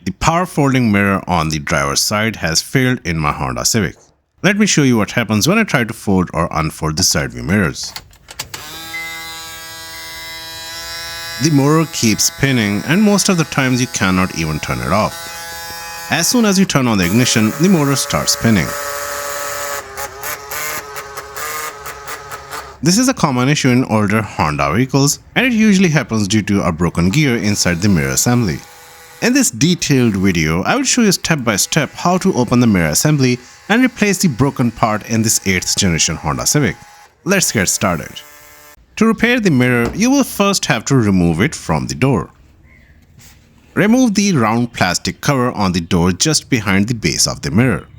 The power folding mirror on the driver's side has failed in my Honda Civic. Let me show you what happens when I try to fold or unfold the side view mirrors. The motor keeps spinning and most of the times you cannot even turn it off. As soon as you turn on the ignition, the motor starts spinning. This is a common issue in older Honda vehicles and it usually happens due to a broken gear inside the mirror assembly. In this detailed video, I will show you step by step how to open the mirror assembly and replace the broken part in this 8th generation Honda Civic. Let's get started. To repair the mirror, you will first have to remove it from the door. Remove the round plastic cover on the door just behind the base of the mirror.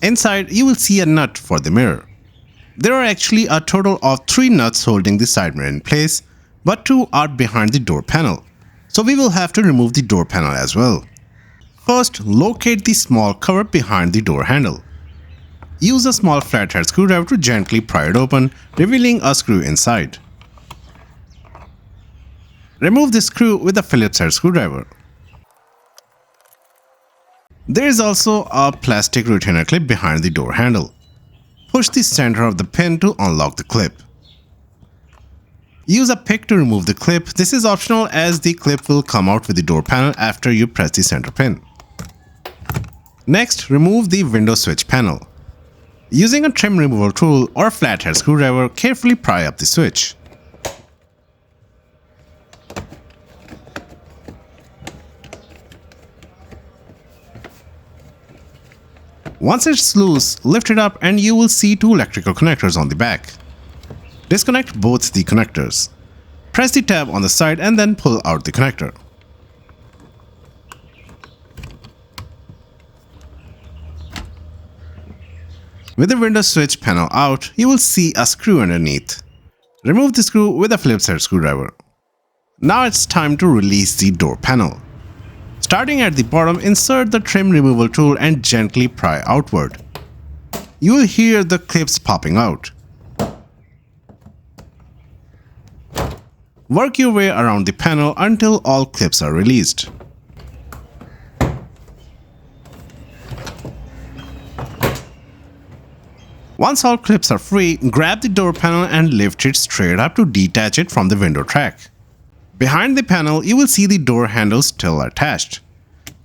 Inside, you will see a nut for the mirror. There are actually a total of 3 nuts holding the side mirror in place, but 2 are behind the door panel. So we will have to remove the door panel as well. First, locate the small cover behind the door handle. Use a small flathead screwdriver to gently pry it open, revealing a screw inside. Remove the screw with a Phillips-head screwdriver. There is also a plastic retainer clip behind the door handle. Push the center of the pin to unlock the clip. Use a pick to remove the clip. This is optional as the clip will come out with the door panel after you press the center pin. Next, remove the window switch panel. Using a trim removal tool or a flathead screwdriver, carefully pry up the switch. Once it's loose, lift it up and you will see 2 electrical connectors on the back. Disconnect both the connectors. Press the tab on the side and then pull out the connector. With the window switch panel out, you will see a screw underneath. Remove the screw with a Phillips-head screwdriver. Now it's time to release the door panel. Starting at the bottom, insert the trim removal tool and gently pry outward. You will hear the clips popping out. Work your way around the panel until all clips are released. Once all clips are free, grab the door panel and lift it straight up to detach it from the window track. Behind the panel, you will see the door handle still attached.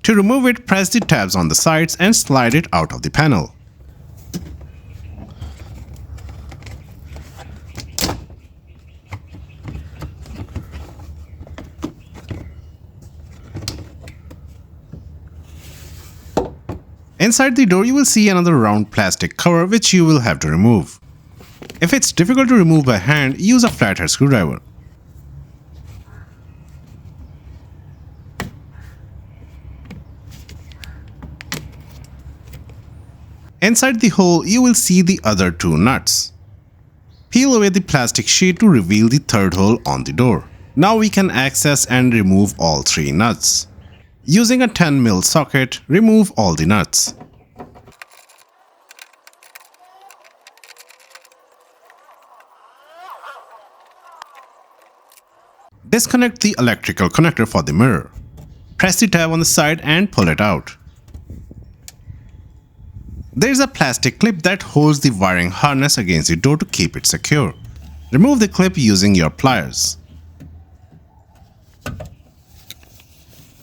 To remove it, press the tabs on the sides and slide it out of the panel. Inside the door, you will see another round plastic cover which you will have to remove. If it's difficult to remove by hand, use a flathead screwdriver. Inside the hole, you will see the other 2 nuts. Peel away the plastic sheet to reveal the 3rd hole on the door. Now we can access and remove all 3 nuts. Using a 10mm socket, remove all the nuts. Disconnect the electrical connector for the mirror. Press the tab on the side and pull it out. There is a plastic clip that holds the wiring harness against the door to keep it secure. Remove the clip using your pliers.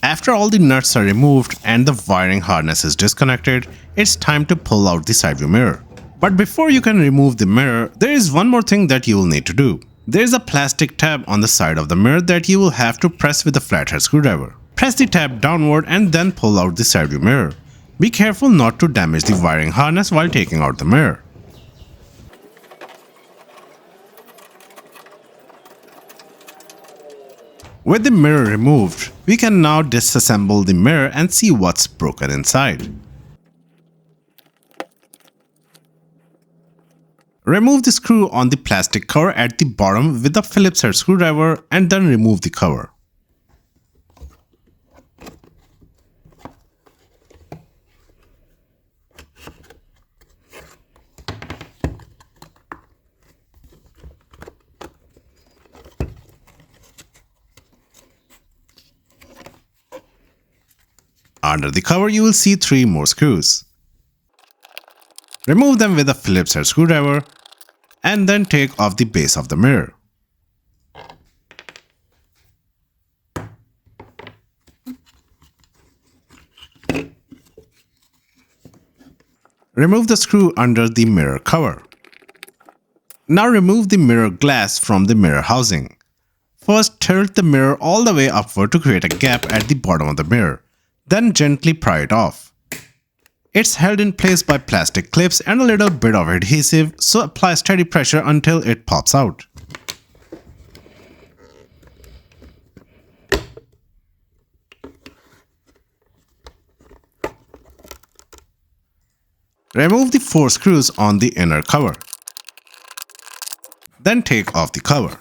After all the nuts are removed and the wiring harness is disconnected, it's time to pull out the side view mirror. But before you can remove the mirror, there is one more thing that you will need to do. There is a plastic tab on the side of the mirror that you will have to press with a flathead screwdriver. Press the tab downward and then pull out the side view mirror. Be careful not to damage the wiring harness while taking out the mirror. With the mirror removed, we can now disassemble the mirror and see what's broken inside. Remove the screw on the plastic cover at the bottom with a Phillips-head screwdriver and then remove the cover. Under the cover, you will see 3 more screws. Remove them with a Phillips-head screwdriver and then take off the base of the mirror. Remove the screw under the mirror cover. Now remove the mirror glass from the mirror housing. First, tilt the mirror all the way upward to create a gap at the bottom of the mirror. Then gently pry it off. It's held in place by plastic clips and a little bit of adhesive, so apply steady pressure until it pops out. Remove the 4 screws on the inner cover. Then take off the cover.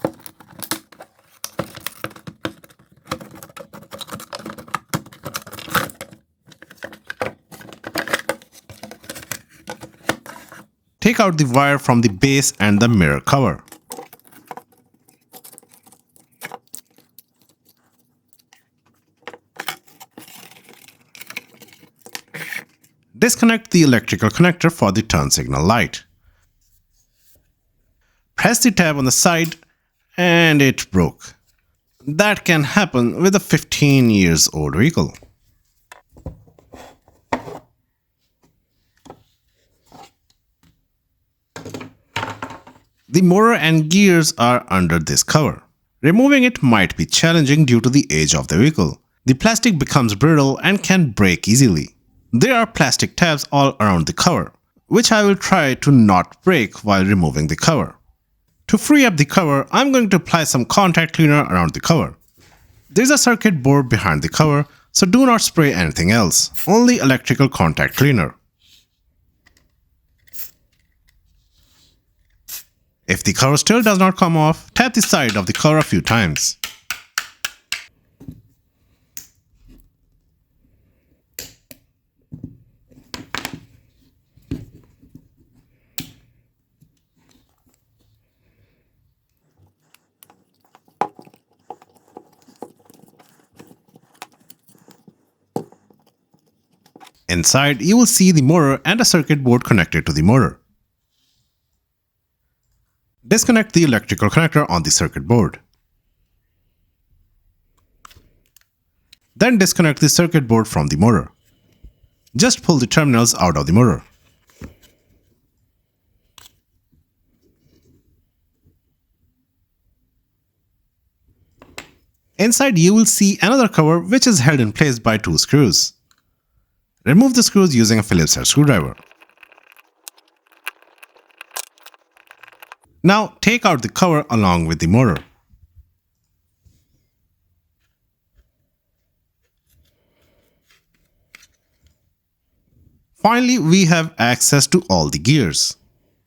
Take out the wire from the base and the mirror cover. Disconnect the electrical connector for the turn signal light. Press the tab on the side and it broke. That can happen with a 15 years old vehicle. The motor and gears are under this cover. Removing it might be challenging due to the age of the vehicle. The plastic becomes brittle and can break easily. There are plastic tabs all around the cover, which I will try to not break while removing the cover. To free up the cover, I'm going to apply some contact cleaner around the cover. There's a circuit board behind the cover, so do not spray anything else, only electrical contact cleaner. If the cover still does not come off, tap the side of the cover a few times. Inside, you will see the motor and a circuit board connected to the motor. Disconnect the electrical connector on the circuit board. Then disconnect the circuit board from the motor. Just pull the terminals out of the motor. Inside, you will see another cover which is held in place by 2 screws. Remove the screws using a Phillips-head screwdriver. Now take out the cover along with the motor. Finally, we have access to all the gears.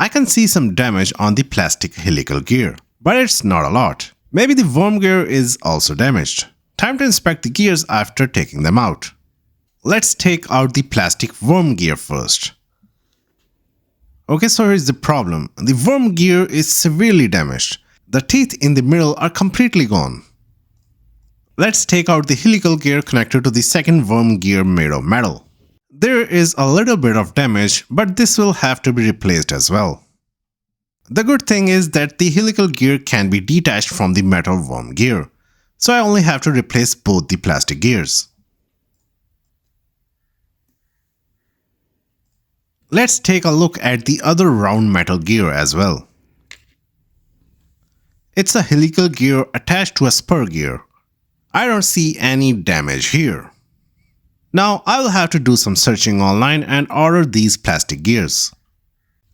I can see some damage on the plastic helical gear, but it's not a lot. Maybe the worm gear is also damaged. Time to inspect the gears after taking them out. Let's take out the plastic worm gear first. Okay, so here's the problem. The worm gear is severely damaged. The teeth in the middle are completely gone. Let's take out the helical gear connected to the second worm gear made of metal. There is a little bit of damage, but this will have to be replaced as well. The good thing is that the helical gear can be detached from the metal worm gear, so I only have to replace both the plastic gears. Let's take a look at the other round metal gear as well. It's a helical gear attached to a spur gear. I don't see any damage here. Now I will have to do some searching online and order these plastic gears.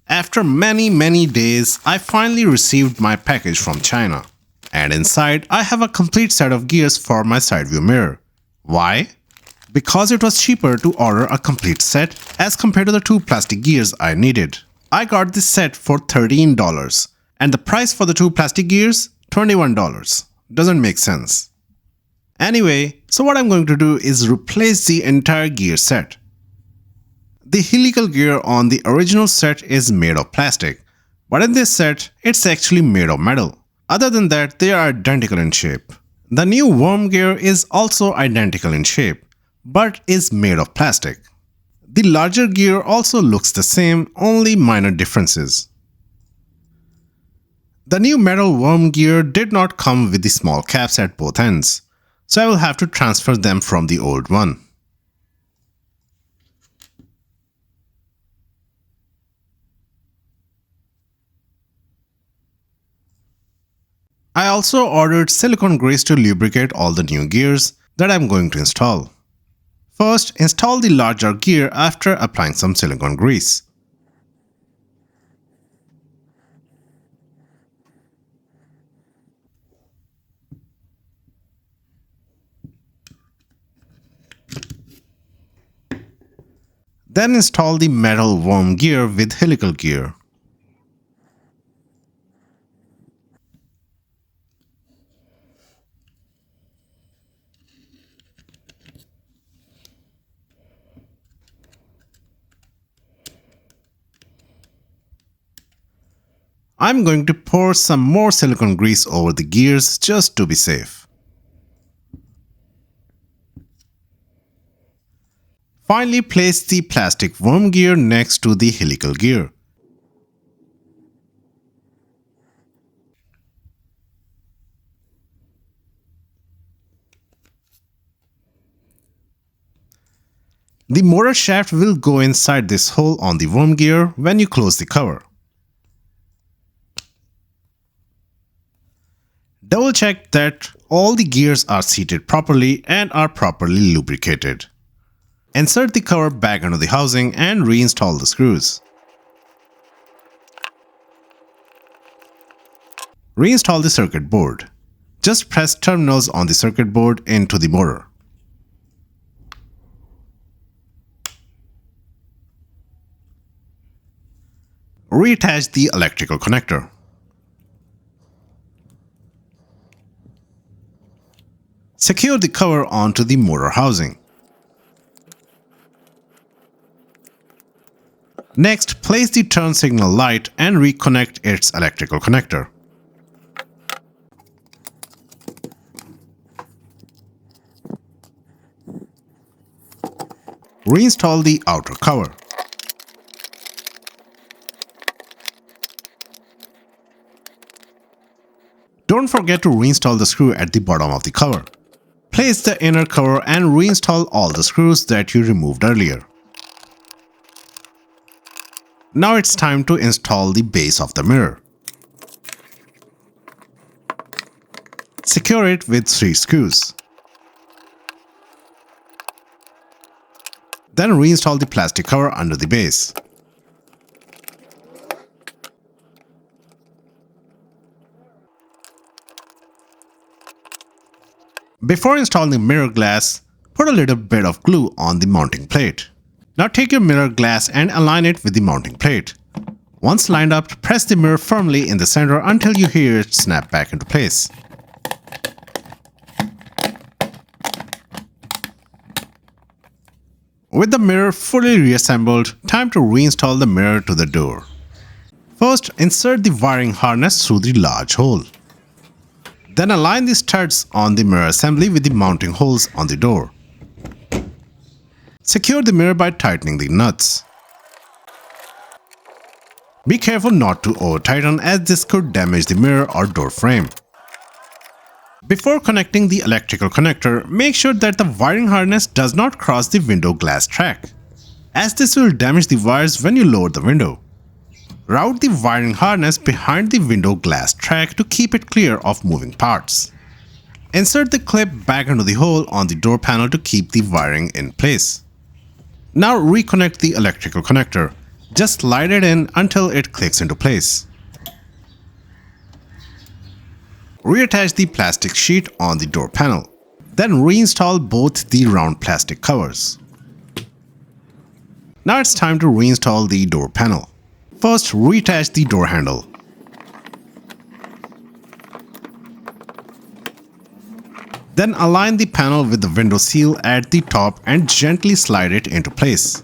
After many days, I finally received my package from China. And inside, I have a complete set of gears for my side view mirror. Why? Because it was cheaper to order a complete set as compared to the 2 plastic gears I needed. I got this set for $13 and the price for the 2 plastic gears, $21. Doesn't make sense. Anyway, so what I'm going to do is replace the entire gear set. The helical gear on the original set is made of plastic, but in this set, it's actually made of metal. Other than that, they are identical in shape. The new worm gear is also identical in shape, but is made of plastic. The larger gear also looks the same, only minor differences. The new metal worm gear did not come with the small caps at both ends, so I will have to transfer them from the old one. I also ordered silicone grease to lubricate all the new gears that I am going to install. First, install the larger gear after applying some silicone grease. Then install the metal worm gear with helical gear. I'm going to pour some more silicone grease over the gears just to be safe. Finally, place the plastic worm gear next to the helical gear. The motor shaft will go inside this hole on the worm gear when you close the cover. Double check that all the gears are seated properly and are properly lubricated. Insert the cover back into the housing and reinstall the screws. Reinstall the circuit board. Just press terminals on the circuit board into the motor. Reattach the electrical connector. Secure the cover onto the motor housing. Next, place the turn signal light and reconnect its electrical connector. Reinstall the outer cover. Don't forget to reinstall the screw at the bottom of the cover. Place the inner cover and reinstall all the screws that you removed earlier. Now it's time to install the base of the mirror. Secure it with 3 screws. Then reinstall the plastic cover under the base. Before installing the mirror glass, put a little bit of glue on the mounting plate. Now take your mirror glass and align it with the mounting plate. Once lined up, press the mirror firmly in the center until you hear it snap back into place. With the mirror fully reassembled, time to reinstall the mirror to the door. First, insert the wiring harness through the large hole. Then align the studs on the mirror assembly with the mounting holes on the door. Secure the mirror by tightening the nuts. Be careful not to over-tighten as this could damage the mirror or door frame. Before connecting the electrical connector, make sure that the wiring harness does not cross the window glass track, as this will damage the wires when you lower the window. Route the wiring harness behind the window glass track to keep it clear of moving parts. Insert the clip back into the hole on the door panel to keep the wiring in place. Now reconnect the electrical connector. Just slide it in until it clicks into place. Reattach the plastic sheet on the door panel. Then reinstall both the round plastic covers. Now it's time to reinstall the door panel. First, reattach the door handle. Then align the panel with the window seal at the top and gently slide it into place.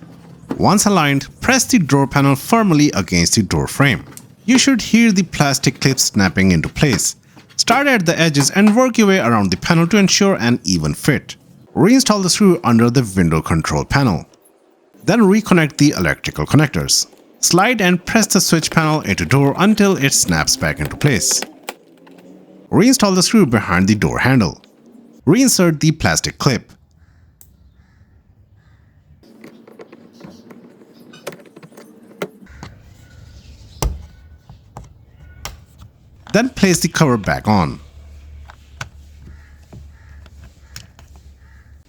Once aligned, press the door panel firmly against the door frame. You should hear the plastic clips snapping into place. Start at the edges and work your way around the panel to ensure an even fit. Reinstall the screw under the window control panel. Then reconnect the electrical connectors. Slide and press the switch panel into door until it snaps back into place. Reinstall the screw behind the door handle. Reinsert the plastic clip. Then place the cover back on.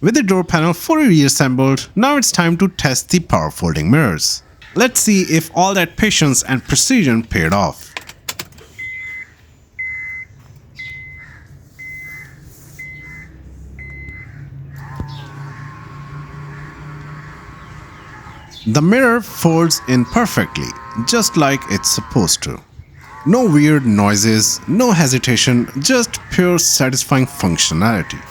With the door panel fully reassembled, now it's time to test the power folding mirrors. Let's see if all that patience and precision paid off. The mirror folds in perfectly, just like it's supposed to. No weird noises, no hesitation, just pure satisfying functionality.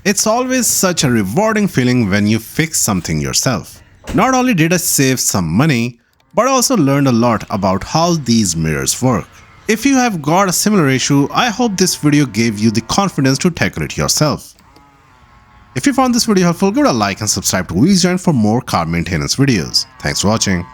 It's always such a rewarding feeling when you fix something yourself. Not only did I save some money, but I also learned a lot about how these mirrors work. If you have got a similar issue, I hope this video gave you the confidence to tackle it yourself. If you found this video helpful, give it a like and subscribe to WheelsJoint for more car maintenance videos. Thanks for watching.